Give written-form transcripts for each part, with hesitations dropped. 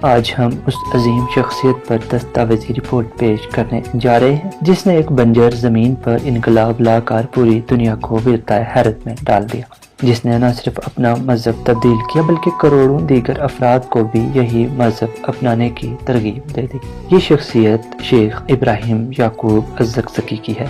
آج ہم اس عظیم شخصیت پر دستاویزی رپورٹ پیش کرنے جا رہے ہیں جس نے ایک بنجر زمین پر انقلاب لا کر پوری دنیا کو ورطۂ حیرت میں ڈال دیا، جس نے نہ صرف اپنا مذہب تبدیل کیا بلکہ کروڑوں دیگر افراد کو بھی یہی مذہب اپنانے کی ترغیب دے دی۔ یہ شخصیت شیخ ابراہیم یعقوب الزقزقی کی ہے۔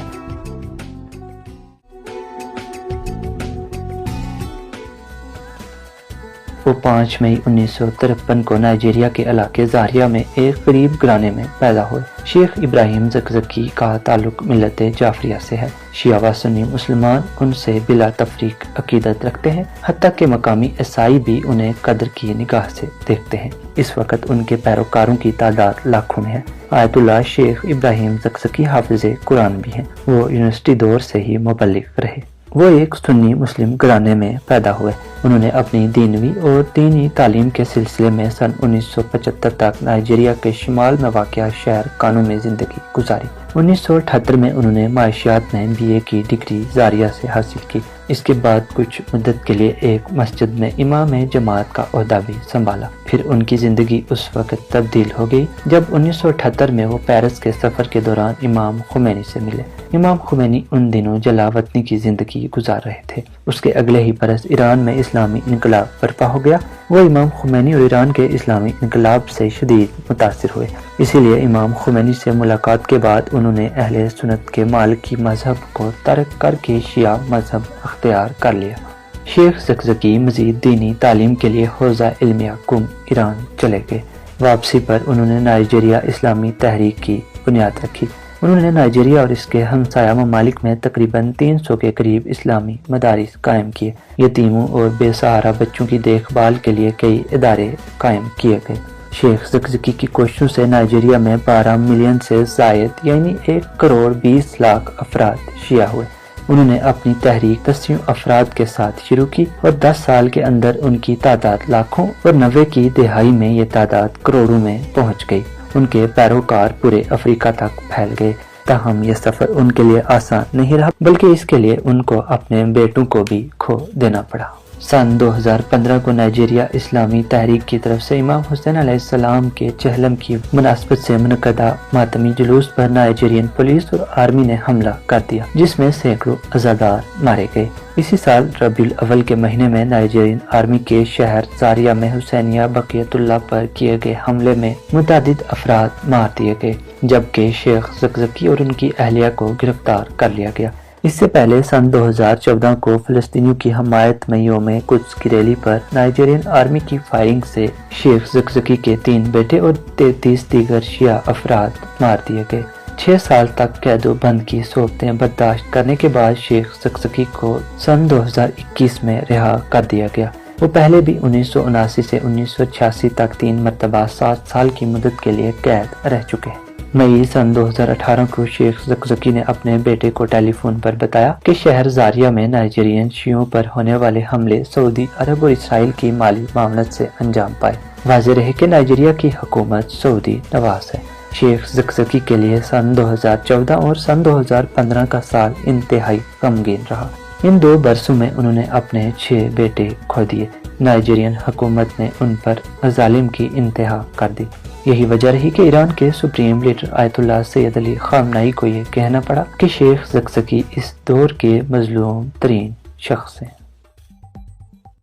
وہ 5 مئی 1953 کو نائجیریا کے علاقے زاریہ میں ایک غریب گھرانے میں پیدا ہوئے۔ شیخ ابراہیم زقزقی کا تعلق ملت جعفریہ سے ہے۔ شیعہ و سنی مسلمان ان سے بلا تفریق عقیدت رکھتے ہیں، حتیٰ کہ مقامی عیسائی بھی انہیں قدر کی نگاہ سے دیکھتے ہیں۔ اس وقت ان کے پیروکاروں کی تعداد لاکھوں میں ہے۔ آیت اللہ شیخ ابراہیم زقزقی حافظ قرآن بھی ہیں۔ وہ یونیورسٹی دور سے ہی مبلغ رہے۔ وہ ایک سنی مسلم گھرانے میں پیدا ہوئے۔ انہوں نے اپنی دینوی اور دینی تعلیم کے سلسلے میں سن 1975 تک نائجیریا کے شمال میں واقع شہر کانو میں زندگی گزاری۔ 1978 میں انہوں نے معاشیات میں BA کی ڈگری زاریہ سے حاصل کی۔ اس کے بعد کچھ مدت کے لیے ایک مسجد میں امام جماعت کا عہدہ بھی سنبھالا۔ پھر ان کی زندگی اس وقت تبدیل ہو گئی جب 1978 میں وہ پیرس کے سفر کے دوران امام خمینی سے ملے۔ امام خمینی ان دنوں جلا وطنی کی زندگی گزار رہے تھے۔ اس کے اگلے ہی برس ایران میں اسلامی انقلاب برپا ہو گیا۔ وہ امام خمینی اور ایران کے اسلامی انقلاب سے شدید متاثر ہوئے، اسی لیے امام خمینی سے ملاقات کے بعد انہوں نے اہل سنت کے مالکی مذہب کو ترک کر کے شیعہ مذہب اختیار کر لیا۔ شیخ زقزقی مزید دینی تعلیم کے لیے حوزہ علمیہ قم ایران چلے گئے۔ واپسی پر انہوں نے نائجیریا اسلامی تحریک کی بنیاد رکھی۔ انہوں نے نائجیریا اور اس کے ہمسایہ ممالک میں تقریباً 300 کے قریب اسلامی مدارس قائم کیے۔ یتیموں اور بے سہارا بچوں کی دیکھ بھال کے لیے کئی ادارے قائم کیے گئے۔ شیخ زقزقی کی کوششوں سے نائجیریا میں 12 ملین سے زائد یعنی 1 کروڑ 20 لاکھ افراد شیعہ ہوئے۔ انہوں نے اپنی تحریک 10 افراد کے ساتھ شروع کی اور 10 سال کے اندر ان کی تعداد لاکھوں اور 90 کی دہائی میں یہ تعداد کروڑوں میں پہنچ گئی۔ ان کے پیروکار پورے افریقہ تک پھیل گئے۔ تاہم یہ سفر ان کے لیے آسان نہیں رہا، بلکہ اس کے لیے ان کو اپنے بیٹوں کو بھی کھو دینا پڑا۔ سن 2015 کو نائجیریا اسلامی تحریک کی طرف سے امام حسین علیہ السلام کے چہلم کی مناسبت سے منعقدہ ماتمی جلوس پر نائجیرین پولیس اور آرمی نے حملہ کر دیا، جس میں سینکڑوں عزادار مارے گئے۔ اسی سال ربیع الاول کے مہینے میں نائجیرین آرمی کے شہر زاریہ میں حسینیہ بقیت اللہ پر کیے گئے حملے میں متعدد افراد مار دیے گئے، جبکہ شیخ زقزقی اور ان کی اہلیہ کو گرفتار کر لیا گیا۔ اس سے پہلے سن 2014 کو فلسطینیوں کی حمایت میں یوم قدس کی ریلی پر نائجیرین آرمی کی فائرنگ سے شیخ زقزقی کے 3 بیٹے اور 33 دیگر شیعہ افراد مار دیے گئے۔ 6 سال تک قید و بند کی صورتیں برداشت کرنے کے بعد شیخ زقزقی کو سن 2021 میں رہا کر دیا گیا۔ وہ پہلے بھی 1979 سے 1986 تک 3 مرتبہ 7 سال کی مدت کے لیے قید رہ چکے ہیں۔ مئی سن 2018 کو شیخ زقزقی نے اپنے بیٹے کو ٹیلی فون پر بتایا کہ شہر زاریہ میں نائجیرین شیعوں پر ہونے والے حملے سعودی عرب اور اسرائیل کی مالی معاونت سے انجام پائے۔ واضح رہے کہ نائجیریا کی حکومت سعودی نواز ہے۔ شیخ زقزقی کے لیے سن 2014 اور سن 2015 کا سال انتہائی غمگین رہا۔ ان 2 برسوں میں انہوں نے اپنے 6 بیٹے کھو دیے۔ نائجیرین حکومت نے ان پر مظالم کی انتہا کر دی۔ یہی وجہ رہی کہ ایران کے سپریم لیڈر آیت اللہ سید علی خامنائی کو یہ کہنا پڑا کہ شیخ زقزقی اس دور کے مظلوم ترین شخص ہیں۔